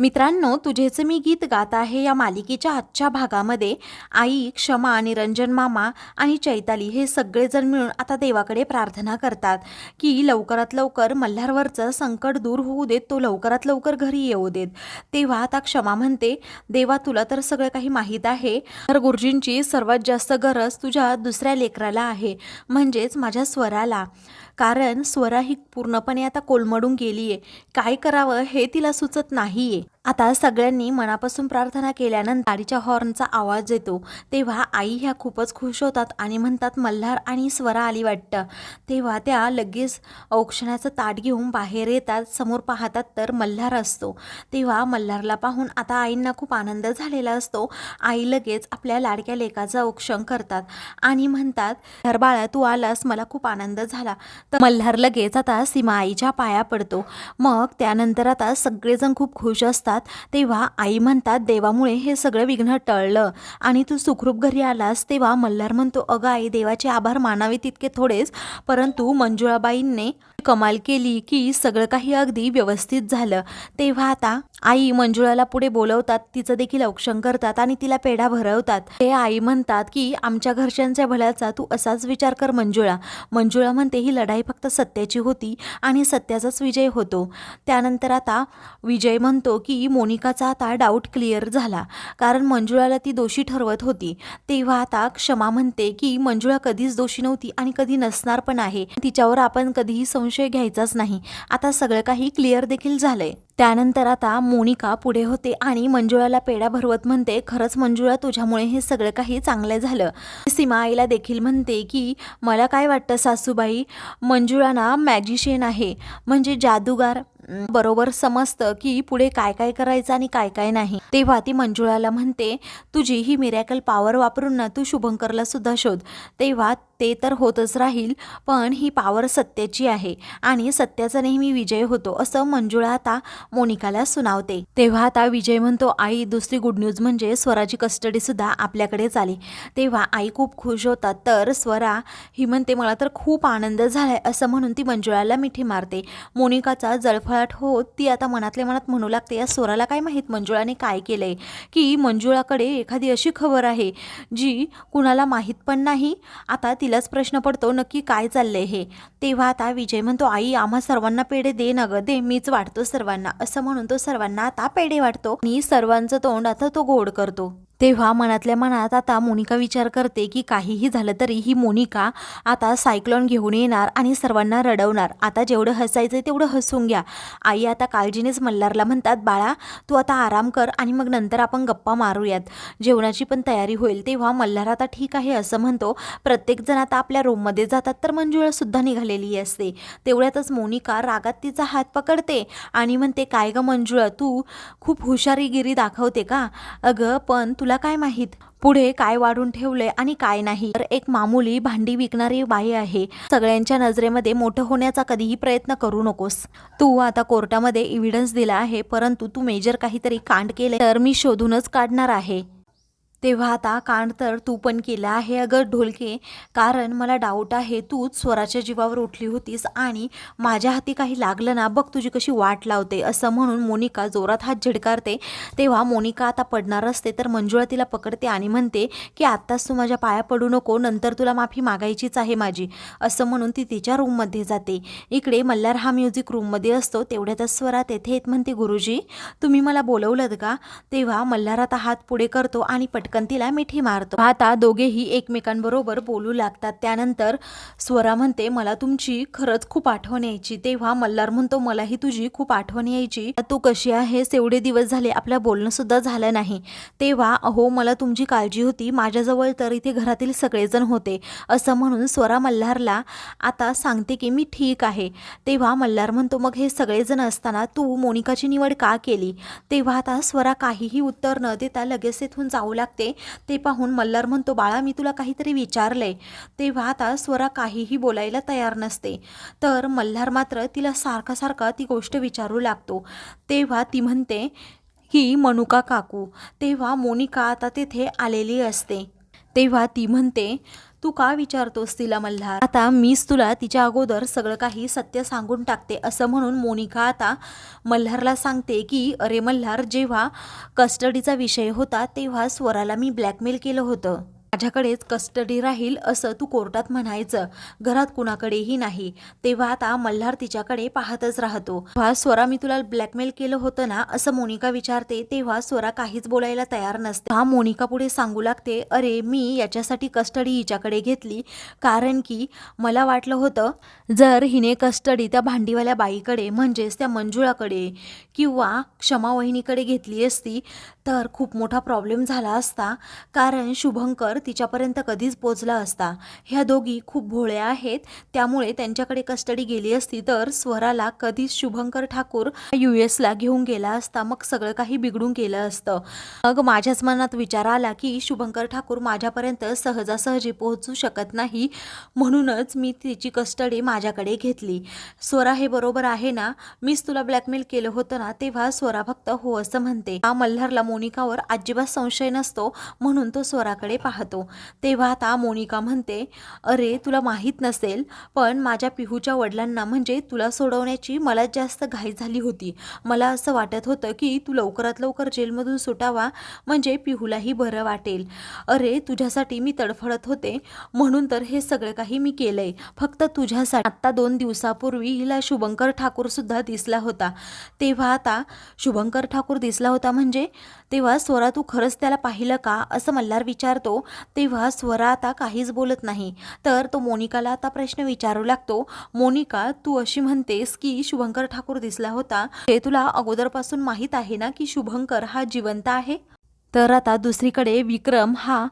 मित्रांनो, तुझेच मी गीत गात आहे या मालिकेच्या आजच्या भागामध्ये आई, क्षमा, निरंजन मामा आणि चैताली हे सगळेजण मिळून आता देवाकडे प्रार्थना करतात की लवकरात लवकर मल्हारवरचं संकट दूर होऊ देत, तो लवकरात लवकर घरी येऊ देत. तेव्हा आता क्षमा म्हणते, देवा तुला तर सगळं काही माहीत आहे, तर गुरुजींची सर्वात जास्त गरज तुझ्या दुसऱ्या लेकराला आहे, म्हणजेच माझ्या स्वराला. कारण स्वरा ही पूर्णपणे आता कोलमडून गेली आहे. काय करावं हे तिला सुचत नाहीये. आता सगळ्यांनी मनापासून प्रार्थना केल्यानंतर गाडीच्या हॉर्नचा आवाज येतो. तेव्हा आई ह्या खूपच खुश होतात आणि म्हणतात मल्हार आणि स्वरा आली वाटतं. तेव्हा त्या लगेच औक्षणाचं ताट घेऊन बाहेर येतात. समोर पाहतात तर मल्हार असतो. तेव्हा मल्हारला पाहून आता आईंना खूप आनंद झालेला असतो. आई लगेच आपल्या लाडक्या लेकाचं औक्षण करतात आणि म्हणतात, "तर बाळा तू आलास, मला खूप आनंद झाला." तर मल्हार लगेच आता सीमा आईच्या पाया पडतो. मग त्यानंतर आता सगळेजण खूप खुश असतात. तेव्हा आई म्हणतात, देवामुळे हे सगळं विघ्न टळलं आणि तू सुखरूप घरी आलास. तेव्हा मल्हार म्हणतो, अगं आई, देवाचे आभार मानावे तितके थोडेच, परंतु मंजुळाबाईंने कमाल केली की सगळं काही अगदी व्यवस्थित झालं. तेव्हा आता आई मंजुळाला पुढे बोलवतात, तिचं देखील औक्षण करतात आणि तिला पेढा भरवतात. ते आई म्हणतात की आमच्या घरच्यांच्या भल्याचा तू असाच विचार कर मंजुळा. मंजुळा म्हणते, ही लढाई फक्त सत्याची होती आणि सत्याचाच विजय होतो. त्यानंतर आता विजय म्हणतो की मोनिकाचा आता डाऊट क्लिअर झाला, कारण मंजुळाला ती दोषी ठरवत होती. तेव्हा आता क्षमा म्हणते की मंजुळा कधीच दोषी नव्हती आणि कधी नसणार पण आहे, तिच्यावर आपण कधीही संशय घ्यायचाच नाही. आता सगळं काही क्लिअर देखील झालंय. त्यानंतर आता मोनिका पुढे होते आणि मंजुळाला पेढा भरवत म्हणते, खरंच मंजुळा तुझ्यामुळे हे सगळं काही चांगलं झालं. सीमा आईला देखील म्हणते की मला काय वाटतं सासूबाई, मंजुळा ना मॅजिशियन आहे, म्हणजे जादूगार, बरोबर समजतं की पुढे काय काय करायचं आणि काय काय नाही. तेव्हा ती मंजुळाला म्हणते, तुझी ही मिरॅकल पॉवर वापरून ना तू शुभंकरला सुद्धा शोध. तेव्हा ते तर होतच राहील, पण ही पॉवर सत्याची आहे आणि सत्याचा नेहमी विजय होतो, असं मंजुळा आता मोनिकाला सुनावते. तेव्हा आता विजय म्हणतो, आई दुसरी गुड न्यूज म्हणजे स्वराची कस्टडी सुद्धा आपल्याकडेच आली. तेव्हा आई खूप खुश होतात. तर स्वरा ही म्हणते, मला तर खूप आनंद झालाय, असं म्हणून ती मंजुळाला मिठी मारते. मोनिकाचा जळफळाट होत ती आता मनातल्या मनात म्हणू लागते, या स्वराला काय माहीत मंजुळाने काय केलंय, की मंजुळाकडे एखादी अशी खबर आहे जी कुणाला माहीत पण नाही. आता तिलाच प्रश्न पडतो, नक्की काय चाललंय हे. तेव्हा आता विजय म्हणतो, आई आम्हा सर्वांना पेढे दे ना ग, दे, मीच वाटतो सर्वांना, असं म्हणून तो सर्वांना आता पेढे वाटतो आणि सर्वांचं तोंड आता तो गोड करतो. तेव्हा मनातल्या मनात आता मोनिका विचार करते की काहीही झालं तरी ही मोनिका आता सायक्लोन घेऊन येणार आणि सर्वांना रडवणार. आता जेवढं हसायचं तेवढं हसून घ्या. आई आता काळजीनेच मल्हारला म्हणतात, बाळा तू आता आराम कर आणि मग नंतर आपण गप्पा मारूयात, जेवणाची पण तयारी होईल. तेव्हा मल्हार आता ठीक आहे असं म्हणतो. प्रत्येकजण आता आपल्या रूममध्ये जातात तर मंजुळा सुद्धा निघालेली असते. तेवढ्यातच मोनिका रागात तिचा हात पकडते आणि म्हणते, काय ग मंजुळा, तू खूप हुशारीगिरी दाखवते का? अगं पण तुला काय माहीत पुढे काय वाढून ठेवलंय आणि काय नाही. तर एक मामूली भांडी विकणारी बाई आहे, सगळ्यांच्या नजरेमध्ये मोठं होण्याचा कधीही प्रयत्न करू नकोस. तू आता कोर्टामध्ये एव्हिडन्स दिला आहे, परंतु तू मेजर काहीतरी कांड केले तर मी शोधूनच काढणार आहे. तेव्हा आता कांड तर तू पण केला आहे अगं ढोलके, कारण मला डाऊट आहे तूच स्वराच्या जीवावर उठली होतीस आणि माझ्या हाती काही लागलं ना बघ तुझी कशी वाट लावते, असं म्हणून मोनिका जोरात हात झिडकारते. तेव्हा मोनिका आता पडणार असते तर मंजुळा तिला पकडते आणि म्हणते की आत्ताच तू माझ्या पाया पडू नको, नंतर तुला माफी मागायचीच आहे माझी, असं म्हणून ती तिच्या रूममध्ये जाते. इकडे मल्हार हा म्युझिक रूममध्ये असतो. तेवढ्यातच स्वरा तेथे येत म्हणते, गुरुजी तुम्ही मला बोलवलं का? तेव्हा मल्हार आता हात पुढे करतो आणि पटकन तिला मिठी मारतो. आता दोघेही एकमेकांबरोबर बोलू लागतात. त्यानंतर स्वरा म्हणते, मला तुमची खरंच खूप आठवण यायची. तेव्हा मल्हार म्हणतो, मलाही तुझी खूप आठवण यायची, तू कशी आहेस, एवढे दिवस झाले आपलं बोलणं सुद्धा झालं नाही. तेव्हा अहो मला तुमची काळजी होती, माझ्याजवळ तर इथे घरातील सगळेजण होते, असं म्हणून स्वरा मल्हारला आता सांगते की मी ठीक आहे. तेव्हा मल्हार म्हणतो, मग हे सगळेजण असताना तू मोनिकाची निवड का केली? तेव्हा आता स्वरा काहीही उत्तर न देता लगेच इथून जाऊ लागते. ते पाहून मल्हार म्हणतो, बाळा मी तुला काहीतरी विचारलंय. तेव्हा आता स्वरा काहीही बोलायला तयार नसते. तर मल्हार मात्र तिला सारखा सारखा ती गोष्ट विचारू लागतो. तेव्हा ती म्हणते की मनुका काकू. तेव्हा मोनिका आता तिथे आलेली असते. तेव्हा ती म्हणते, तू का विचारतोस तिला मल्हार? आता मीच तुला तिच्या अगोदर सगळं काही सत्य सांगून टाकते असं म्हणून मोनिका आता मल्हारला सांगते की अरे मल्हार, जेव्हा कस्टडीचा विषय होता तेव्हा स्वराला मी ब्लॅकमेल केलं होतं. माझ्याकडेच कस्टडी राहील असं तू कोर्टात म्हणायचं, घरात कुणाकडेही नाही. तेव्हा आता मल्हार तिच्याकडे पाहतच राहतो. तेव्हा स्वरा, मी तुला ब्लॅकमेल केलं होतं ना असं मोनिका विचारते. तेव्हा स्वरा काहीच बोलायला तयार नसते. हा मोनिका पुढे सांगू लागते, अरे मी याच्यासाठी कस्टडी हिच्याकडे घेतली कारण की मला वाटलं होतं जर हिने कस्टडी त्या भांडीवाल्या बाईकडे म्हणजेच त्या मंजुळाकडे किंवा क्षमा वहिनीकडे घेतली असती तर खूप मोठा प्रॉब्लेम झाला असता, कारण शुभंकर तिच्यापर्यंत कधीच पोचला असता. ह्या दोघी खूप भोळ्या आहेत, त्यामुळे त्यांच्याकडे कस्टडी गेली असती तर स्वराला कधीच शुभंकर ठाकूर US ला घेऊन गेला असता, मग सगळं काही बिघडून गेलं असतं. मग माझ्याच मनात विचार आला की शुभंकर ठाकूर माझ्यापर्यंत सहजासहजी पोहोचू शकत नाही, म्हणूनच मी तिची कस्टडी माझ्याकडे घेतली. स्वरा, हे बरोबर आहे ना? मीच तुला ब्लॅकमेल केलं होतं ना? तेव्हा स्वरा फक्त हो असं म्हणते. मल्हारला मोनिकावर अजिबात संशय नसतो म्हणून तो स्वराकडे पाहतो. तेव्हा आता मोनिका म्हणते, अरे तुला माहीत नसेल पण माझ्या पिहूच्या वडिलांना म्हणजे तुला सोडवण्याची मला जास्त घाई झाली होती. मला असं वाटत होतं की तू लवकरात लवकर जेलमधून सुटावा म्हणजे पिहूलाही बरं वाटेल. अरे तुझ्यासाठी मी तडफडत होते म्हणून तर हे सगळं काही मी केलंय, फक्त तुझ्यासाठी. आत्ता 2 दिवसापूर्वी हिला शुभंकर ठाकूर सुद्धा दिसला होता. तेव्हा आता शुभंकर ठाकूर दिसला होता म्हणजे? तेव्हा स्वरा, तू खरंच त्याला पाहिलं का असं मल्हार विचारतो. तेव्हा स्वरा आता काहीच बोलत नाही. तर तो मोनिकाला आता प्रश्न विचारू लागतो, मोनिका तू अशी म्हणतेस की शुभंकर ठाकूर दिसला होता, हे तुला अगोदरपासून माहीत आहे ना की शुभंकर हा जिवंत आहे? तर आता दुसरीकडे विक्रम हा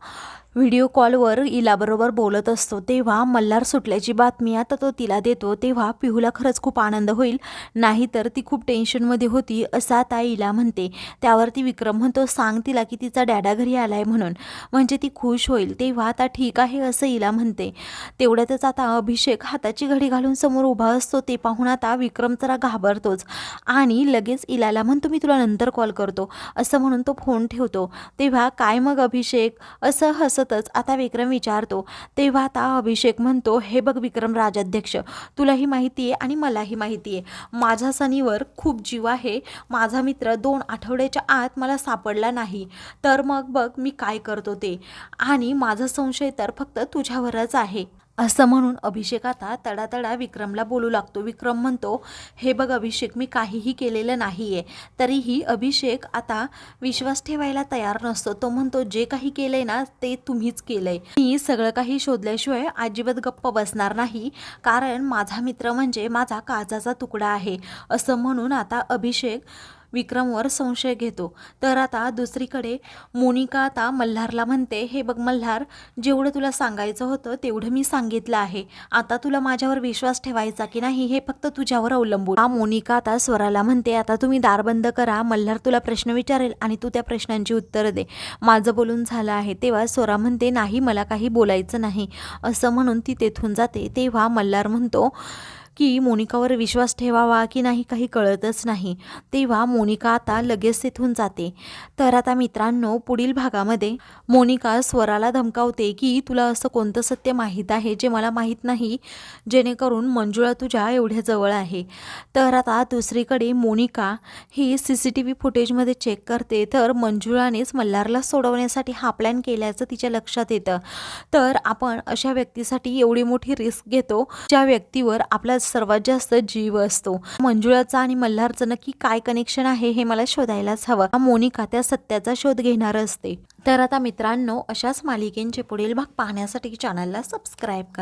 व्हिडिओ कॉलवर इलाबरोबर बोलत असतो. तेव्हा मल्हार सुटल्याची बातमी आता तो तिला देतो. तेव्हा पिहूला खरंच खूप आनंद होईल, नाहीतर ती खूप टेन्शनमध्ये होती असं आता इला म्हणते. त्यावरती विक्रम म्हणतो, सांग तिला की तिचा डॅडा घरी आलाय म्हणून, म्हणजे ती खुश होईल. तेव्हा आता ठीक आहे असं इला म्हणते. तेवढ्यातच आता अभिषेक हाताची घडी घालून समोर उभा असतो. ते पाहून आता विक्रम जरा घाबरतोच आणि लगेच इलाला म्हणतो, मी तुला नंतर कॉल करतो असं म्हणून तो फोन ठेवतो. तेव्हा काय मग अभिषेक असं हसतच आता विक्रम विचारतो. तेव्हा आता अभिषेक म्हणतो, हे बघ विक्रम राजाध्यक्ष, तुलाही माहिती आहे आणि मलाही माहिती आहे माझा सनीवर खूप जीव आहे. माझा मित्र 2 आठवड्याच्या आत मला सापडला नाही तर मग बघ मी काय करतो ते, आणि माझा संशय तर फक्त तुझ्यावरच आहे असं म्हणून अभिषेक आता तडातडा विक्रमला बोलू लागतो. विक्रम म्हणतो, हे बघ अभिषेक, मी काहीही केलेलं नाही आहे. तरीही अभिषेक आता विश्वास ठेवायला तयार नसतो. तो म्हणतो, जे काही केलंय ना ते तुम्हीच केलंय. मी सगळं काही शोधल्याशिवाय अजिबात गप्प बसणार नाही, कारण माझा मित्र म्हणजे माझा काळजाचा तुकडा आहे असं म्हणून आता अभिषेक विक्रमवर संशय घेतो. तर आता दुसरीकडे मोनिका आता मल्हारला म्हणते, हे बघ मल्हार, जेवढं तुला सांगायचं होतं तेवढं मी सांगितलं आहे. आता तुला माझ्यावर विश्वास ठेवायचा की नाही हे फक्त तुझ्यावर अवलंबून. मोनिका आता स्वराला म्हणते, आता तुम्ही दार बंद करा, मल्हार तुला प्रश्न विचारेल आणि तू त्या प्रश्नांची उत्तरं दे, माझं बोलून झालं आहे. तेव्हा स्वरा म्हणते, नाही मला काही बोलायचं नाही असं म्हणून ती तेथून जाते. तेव्हा मल्हार म्हणतो की मोनिकावर विश्वास ठेवावा की नाही काही कळतच नाही. तेव्हा मोनिका आता लगेच तिथून जाते. तर आता मित्रांनो, पुढील भागामध्ये मोनिका स्वराला धमकावते की तुला असं कोणतं सत्य माहीत आहे जे मला माहीत नाही, जेणेकरून मंजुळा तुझ्या एवढ्या जवळ आहे. तर आता दुसरीकडे मोनिका ही CCTV फुटेजमध्ये चेक करते, तर मंजुळानेच मल्हारला सोडवण्यासाठी हा प्लॅन केल्याचं तिच्या लक्षात येतं. तर आपण अशा व्यक्तीसाठी एवढी मोठी रिस्क घेतो ज्या व्यक्तीवर आपला सर्वात जास्त जीव असतो. मंजुळाचा आणि मल्हारचं नक्की काय कनेक्शन आहे हे मला शोधायलाच हवं. मोनिका त्या सत्याचा शोध घेणार असते. तर आता मित्रांनो, अशाच मालिकेंचे पुढील भाग पाहण्यासाठी चॅनलला सबस्क्राईब करा.